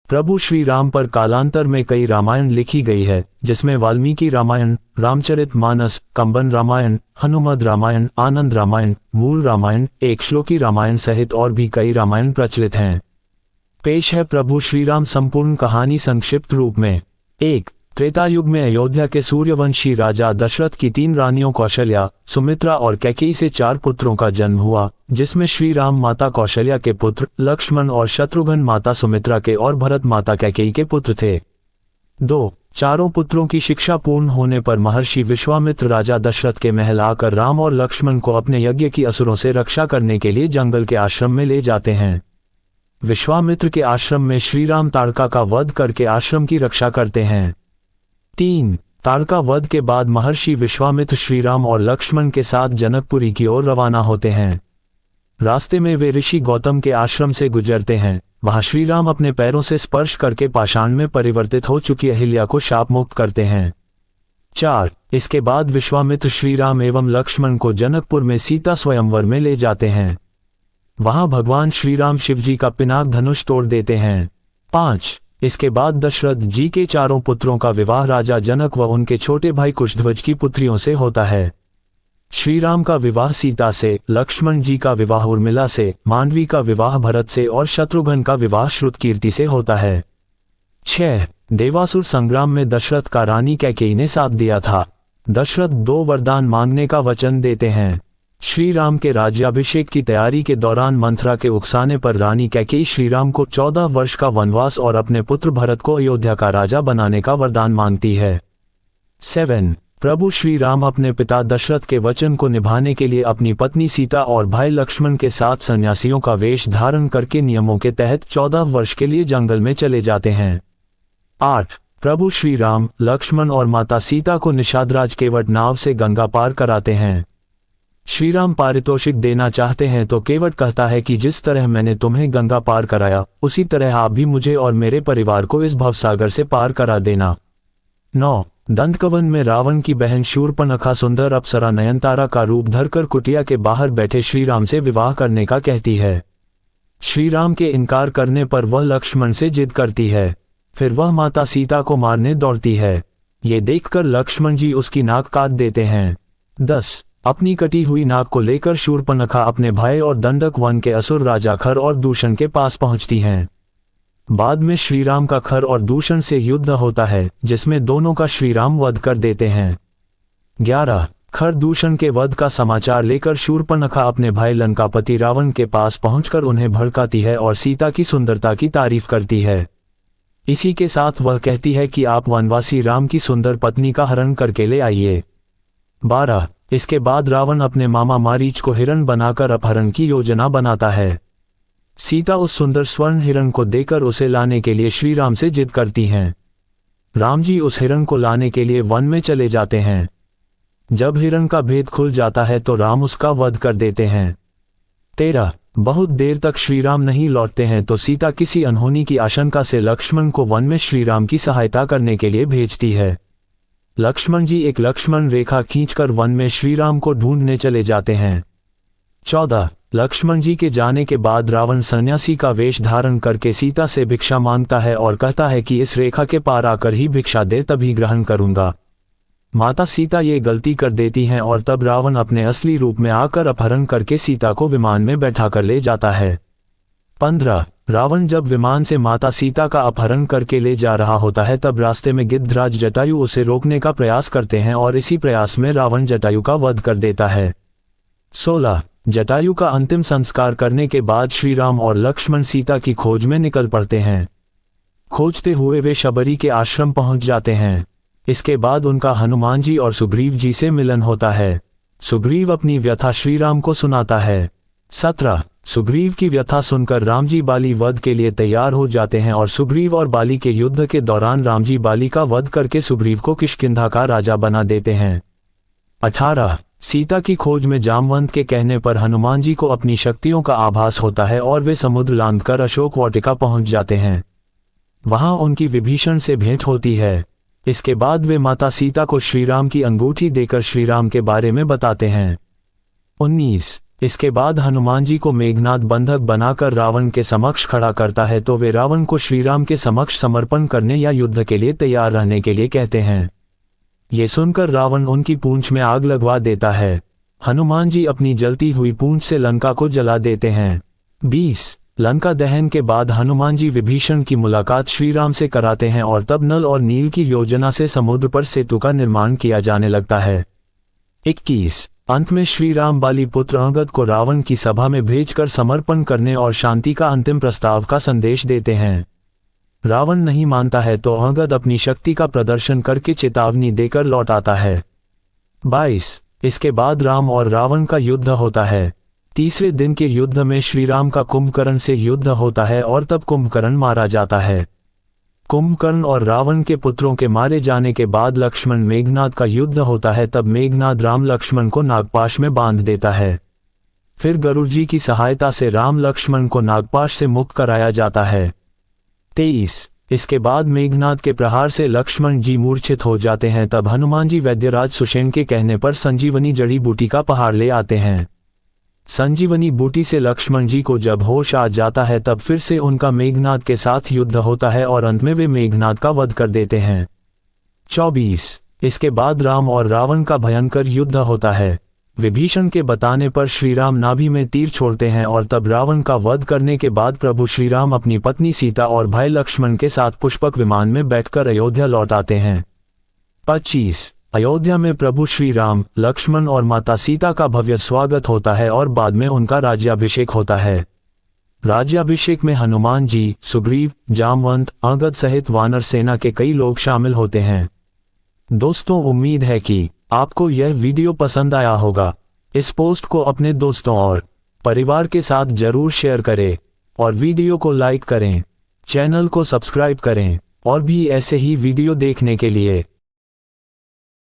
प्रभु श्री राम पर कालांतर में कई रामायण लिखी गई है, जिसमें वाल्मीकि रामायण, रामचरितमानस, कंबन रामायण, हनुमद रामायण, आनंद रामायण, मूल रामायण, एक श्लोकी रामायण सहित और भी कई रामायण प्रचलित हैं। पेश है प्रभु श्री राम संपूर्ण कहानी संक्षिप्त रूप में। 1. त्रेता युग में अयोध्या के सूर्यवंशी राजा दशरथ की 3 रानियों कौशल्या, सुमित्रा और कैकेयी से 4 पुत्रों का जन्म हुआ, जिसमें श्री राम माता कौशल्या के पुत्र, लक्ष्मण और शत्रुघ्न माता सुमित्रा के और भरत माता कैकेयी के पुत्र थे। 2. चारों पुत्रों की शिक्षा पूर्ण होने पर महर्षि विश्वामित्र राजा दशरथ के महल आकर राम और लक्ष्मण को अपने यज्ञ की असुरों से रक्षा करने के लिए जंगल के आश्रम में ले जाते हैं। विश्वामित्र के आश्रम में श्री राम ताड़का का वध करके आश्रम की रक्षा करते हैं। 3. ताड़का वध के बाद महर्षि विश्वामित्र श्री राम और लक्ष्मण के साथ जनकपुरी की ओर रवाना होते हैं। रास्ते में वे ऋषि गौतम के आश्रम से गुजरते हैं। वहां श्री राम अपने पैरों से स्पर्श करके पाषाण में परिवर्तित हो चुकी अहिल्या को शाप मुक्त करते हैं। 4. इसके बाद विश्वामित्र श्री राम एवं लक्ष्मण को जनकपुर में सीता स्वयंवर में ले जाते हैं। वहां भगवान श्री राम शिव जी का पिनाक धनुष तोड़ देते हैं। 5. इसके बाद दशरथ जी के 4 पुत्रों का विवाह राजा जनक व उनके छोटे भाई कुशध्वज की पुत्रियों से होता है। श्री राम का विवाह सीता से, लक्ष्मण जी का विवाह उर्मिला से, मांडवी का विवाह भरत से और शत्रुघ्न का विवाह श्रुतकीर्ति से होता है। 6. देवासुर संग्राम में दशरथ का रानी कैकेयी ने साथ दिया था। दशरथ 2 वरदान मांगने का वचन देते हैं। श्री राम के राज्याभिषेक की तैयारी के दौरान मंथरा के उकसाने पर रानी कैकेयी श्री राम को 14 वर्ष का वनवास और अपने पुत्र भरत को अयोध्या का राजा बनाने का वरदान मांगती है। 7. प्रभु श्री राम अपने पिता दशरथ के वचन को निभाने के लिए अपनी पत्नी सीता और भाई लक्ष्मण के साथ सन्यासियों का वेश धारण करके नियमों के तहत 14 वर्ष के लिए जंगल में चले जाते हैं। 8. प्रभु श्री राम, लक्ष्मण और माता सीता को निषादराज केवट नाव से गंगा पार कराते हैं। श्री राम पारितोषिक देना चाहते हैं तो केवट कहता है कि जिस तरह मैंने तुम्हें गंगा पार कराया, उसी तरह आप भी मुझे और मेरे परिवार को इस भवसागर से पार करा देना। 9. दंतकवन में रावण की बहन शूर्पणखा सुंदर अप्सरा नयनतारा का रूप धरकर कुटिया के बाहर बैठे श्री राम से विवाह करने का कहती है। श्री राम के इनकार करने पर वह लक्ष्मण से जिद करती है। फिर वह माता सीता को मारने दौड़ती है। ये देखकर लक्ष्मण जी उसकी नाक काट देते हैं। 10. अपनी कटी हुई नाक को लेकर शूर्पणखा अपने भाई और दंडक वन के असुर राजा खर और दूषण के पास पहुंचती हैं। बाद में श्री राम का खर और दूषण से युद्ध होता है, जिसमें दोनों का श्री राम वध कर देते हैं। 11. खर दूषण के वध का समाचार लेकर शूर्पणखा अपने भाई लंकापति रावण के पास पहुंचकर उन्हें भड़काती है और सीता की सुंदरता की तारीफ करती है। इसी के साथ वह कहती है कि आप वनवासी राम की सुंदर पत्नी का हरण करके ले आइए। 12. इसके बाद रावण अपने मामा मारीच को हिरण बनाकर अपहरण की योजना बनाता है। सीता उस सुंदर स्वर्ण हिरण को देकर उसे लाने के लिए श्री राम से जिद करती हैं। राम जी उस हिरण को लाने के लिए वन में चले जाते हैं। जब हिरण का भेद खुल जाता है तो राम उसका वध कर देते हैं। 13. बहुत देर तक श्री राम नहीं लौटते हैं तो सीता किसी अनहोनी की आशंका से लक्ष्मण को वन में श्री राम की सहायता करने के लिए भेजती है। लक्ष्मण जी एक लक्ष्मण रेखा खींचकर वन में श्री राम को ढूंढने चले जाते हैं। 14. लक्ष्मण जी के जाने के बाद रावण सन्यासी का वेश धारण करके सीता से भिक्षा मांगता है और कहता है कि इस रेखा के पार आकर ही भिक्षा दे तभी ग्रहण करूंगा। माता सीता ये गलती कर देती हैं और तब रावण अपने असली रूप में आकर अपहरण करके सीता को विमान में बैठा कर ले जाता है। 15. रावण जब विमान से माता सीता का अपहरण करके ले जा रहा होता है तब रास्ते में गिद्धराज जटायु उसे रोकने का प्रयास करते हैं और इसी प्रयास में रावण जटायु का वध कर देता है। 16. जटायु का अंतिम संस्कार करने के बाद श्री राम और लक्ष्मण सीता की खोज में निकल पड़ते हैं। खोजते हुए वे शबरी के आश्रम पहुंच जाते हैं। इसके बाद उनका हनुमान जी और सुग्रीव जी से मिलन होता है। सुग्रीव अपनी व्यथा श्री राम को सुनाता है। 17. सुग्रीव की व्यथा सुनकर राम जी बाली वध के लिए तैयार हो जाते हैं और सुग्रीव और बाली के युद्ध के दौरान राम जी बाली का वध करके सुग्रीव को किष्किंधा का राजा बना देते हैं। 18. सीता की खोज में जामवंत के कहने पर हनुमान जी को अपनी शक्तियों का आभास होता है और वे समुद्र लांघकर अशोक वाटिका पहुंच जाते हैं। वहां उनकी विभीषण से भेंट होती है। इसके बाद वे माता सीता को श्रीराम की अंगूठी देकर श्रीराम के बारे में बताते हैं। 19. इसके बाद हनुमान जी को मेघनाद बंधक बनाकर रावण के समक्ष खड़ा करता है तो वे रावण को श्रीराम के समक्ष समर्पण करने या युद्ध के लिए तैयार रहने के लिए कहते हैं। ये सुनकर रावण उनकी पूंछ में आग लगवा देता है। हनुमान जी अपनी जलती हुई पूंछ से लंका को जला देते हैं। 20 लंका दहन के बाद हनुमान जी विभीषण की मुलाकात श्रीराम से कराते हैं और तब नल और नील की योजना से समुद्र पर सेतु का निर्माण किया जाने लगता है। 21 अंत में श्री राम बाली पुत्र अंगद को रावण की सभा में भेजकर समर्पण करने और शांति का अंतिम प्रस्ताव का संदेश देते हैं। रावण नहीं मानता है तो अंगद अपनी शक्ति का प्रदर्शन करके चेतावनी देकर लौट आता है। 22 इसके बाद राम और रावण का युद्ध होता है। तीसरे दिन के युद्ध में श्री राम का कुंभकर्ण से युद्ध होता है और तब कुंभकर्ण मारा जाता है। कुंभकर्ण और रावण के पुत्रों के मारे जाने के बाद लक्ष्मण मेघनाद का युद्ध होता है। तब मेघनाद राम लक्ष्मण को नागपाश में बांध देता है। फिर गरुड़ जी की सहायता से राम लक्ष्मण को नागपाश से मुक्त कराया जाता है। 23 इसके बाद मेघनाद के प्रहार से लक्ष्मण जी मूर्छित हो जाते हैं। तब हनुमान जी वैद्यराज सुषेण के कहने पर संजीवनी जड़ी बूटी का पहाड़ ले आते हैं। संजीवनी बूटी से लक्ष्मण जी को जब होश आ जाता है तब फिर से उनका मेघनाद के साथ युद्ध होता है और अंत में वे मेघनाद का वध कर देते हैं। 24 इसके बाद राम और रावण का भयंकर युद्ध होता है। विभीषण के बताने पर श्रीराम नाभि में तीर छोड़ते हैं और तब रावण का वध करने के बाद प्रभु श्रीराम अपनी पत्नी सीता और भाई लक्ष्मण के साथ पुष्पक विमान में बैठकर अयोध्या लौट आते हैं। 25 अयोध्या में प्रभु श्री राम, लक्ष्मण और माता सीता का भव्य स्वागत होता है और बाद में उनका राज्याभिषेक होता है। राज्याभिषेक में हनुमान जी, सुग्रीव, जामवंत, अंगद सहित वानर सेना के कई लोग शामिल होते हैं। दोस्तों, उम्मीद है कि आपको यह वीडियो पसंद आया होगा। इस पोस्ट को अपने दोस्तों और परिवार के साथ जरूर शेयर करें और वीडियो को लाइक करें, चैनल को सब्सक्राइब करें और भी ऐसे ही वीडियो देखने के लिए।